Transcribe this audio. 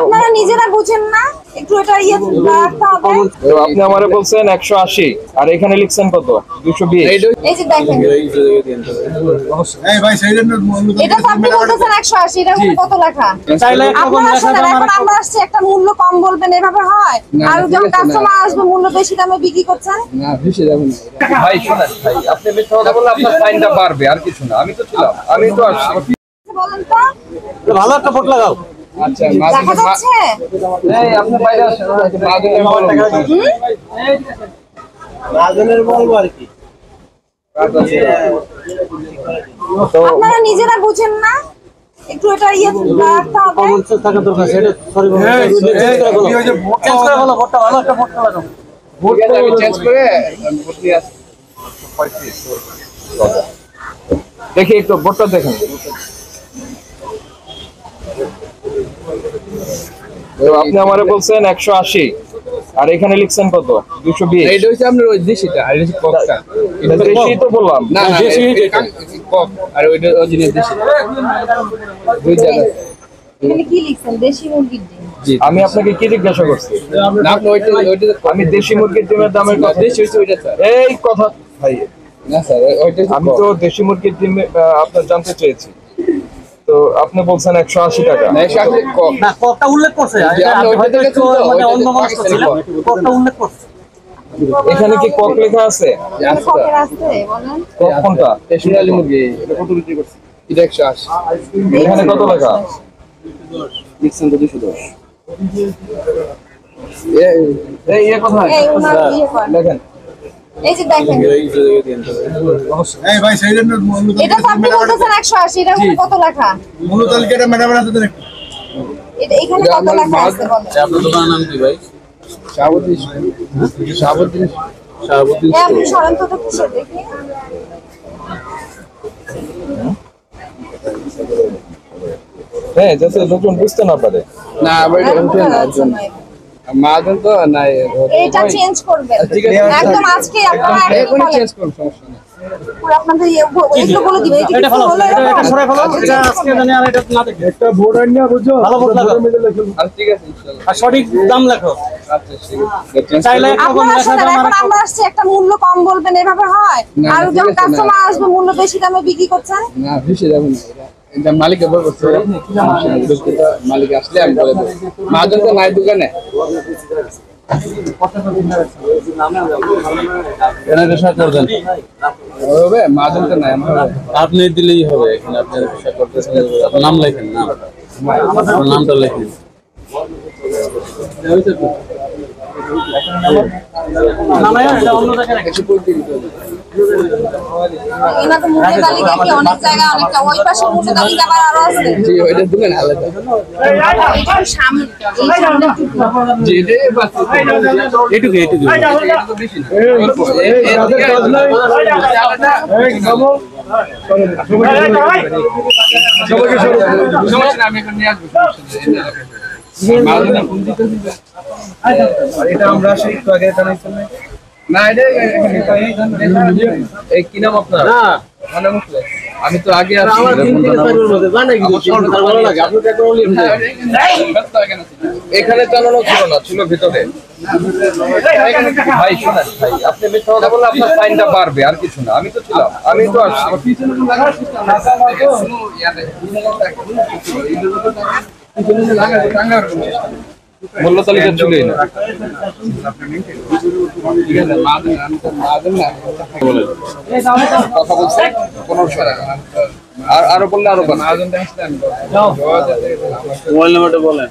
আপনারা নিজেরা বুঝেন না একটু এটা রাখতে হবে। আপনি আমারে বলছেন 180 আর এখানে লিখছেন কত 220। এই যে দেখেন এই ভাই সেইজন্য এটা তো আপনি বলতেছেন 180 এটা কত লেখা আপনারা শুনেন এখন আমরা আসছি একটা মূল্য কম বলবেন এভাবে হয় আর যখন কাস্টমার আসবে মূল্য বেশি দামে বিক্রি করছেন না বেশি যাবে না ভাই শুনেন ভাই আপনি মিথ্যা কথা বললে আপনার ফাইনটা বাড়বে আর কিছু না। আমি তো ছিলাম, আমি তো আসছি। বলেন তো ভালো একটা ফটো লাগাও। আচ্ছা দেখা যাচ্ছে এই আপনি বাইরে আসেন রাজনের বলবো আর কি। আপনারা নিজেরা বুঝেন না একটু এটা রাখতে হবে। পঞ্চাশ টাকা দরকার সেটা সরি চেঞ্জ করে বলো ফটো ভালো একটা ফটো লাগাও। ঠিক আছে আমি চেঞ্জ করে ভোট দিয়ে আসছি। দেখি একটু বোর্ডটা দেখেন। তো আপনি আমারে বলছেন 180 আর এখানে লিখছেন কত 220। এইটা হচ্ছে আপনার ওই দেশিটা আর এটা হচ্ছে ককটা। এটা বেশি তো বললাম না না দেশি কক আর ওইটা অরিজিনাল দেশি দুই জায়গা। এখানে কি লিখছেন দেশি মুরগির ডিম জি আমি আপনাকে কি জিজ্ঞাসা করছি? না আপনি ওইটা আমি দেশি মুরগির ডিমের দামের কথা দেশি হচ্ছে ওইটা স্যার। এই কথা ভাই না স্যার ওইটা আমি তো দেশি মুরগির ডিম আপনার জানতে চেয়েছি। তো আপনি বলছেন 180 টাকা। না এসে আসলে কক না কতটা উল্লেখ করছে যে আপনি ওইটা থেকে তো মানে ওইটা অন্য মানুষ ছিল কতটা উল্লেখ করছে। এখানে কি কক লেখা আছে? ককের আছে বলেন কক কোনটা? সোনালী মুরগি এটা কত বিক্রি করছে? এটা 180 এখানে কত লেখা? লিখছেন তো 210 এই কোথায় এই ওনার ইয়ে করেন দেখেন। এই যে দেখেন এই ভাই সেইজন্য এটা তো আপনি বলতেছেন 180 এটা কত লেখা মূল তালিকাটা ম্যাডাম আছে তো একটু। এটা এখানে কত লেখা আছে বলেন আপনার দোকানের নাম কি ভাই? শাহাবুদ্দিন শাহাবুদ্দিন শাহাবুদ্দিন এই আপনি সরেন তো কিসে দেখি হ্যাঁ যাতে লোকজন বুঝতে না পারে। না আবার এটা উঠে না একজন মাজন তো নাই এটা চেঞ্জ করবেন ঠিক আছে। একদম আজকে আপনারা এখন চেঞ্জ করুন সমস্যা নেই। পুরো আপনাদের এগুলো বলে দিবেন এটা ভালো এটা সরাই ফেলো এটা আজকে জানি আর এটা না দেখে একটা বোর্ড আইনা বুঝছো ভালো বোর্ড লাগাও আর ঠিক আছে ইনশাআল্লাহ আর সঠিক দাম লেখো। আচ্ছা ঠিক আছে চেঞ্জ চাইলে একটা কম আপনারা লেখা শুনেন দাম আর এখন আমরা আসছি একটা মূল্য কম বলবেন এভাবে হয় না, আর ঠিক যখন আছে, কাস্টমার আসবে মূল্য বেশি দামে বিক্রি করছেন না বেশি যাবে না এটা মালিককে বলবো মালিক আসলে আমি বলে দেব মাজন তো নাই দোকানে এনাদের সাথে করবেন হবে মাজন তো নাই আমার আপনি দিলেই হবে এখানে আপনি বিষয় করতেছেন আপনার নাম লেখেন নাম আপনার নামটা লেখেন এনা তো মূল্য তালিকা কি অনেক জায়গায় অনেকটা ওই পাশে মূল্য তালিকা আবার আরো আছে জি ওইটা দোকান আলাদা এটা সামনে এই সামনে জি এটাই বাস এইটুকু এটা তো বেশি না সমস্যা না আমি এখন নিয়ে আসবো এটা আমরা আসলে একটু আগে জানাইছেন না এটা এই কি নাম আপনার? না মানে মুখলে আমি তো আগে আসছি ভালো লাগে আপনি তো একবার এখানে চালানো ছিল না, ছিল ভিতরে। ভাই শুনেন ভাই আপনি মিথ্যা কথা বললে আপনার ফাইনটা বাড়বে আর কিছু না। আমি তো ছিলাম, আমি তো আসছি। মূল্য তালিকা ছিলই না। কথা বলছে 1500 টাকা। আরো বললে আরো মোবাইল নাম্বারটা বলেন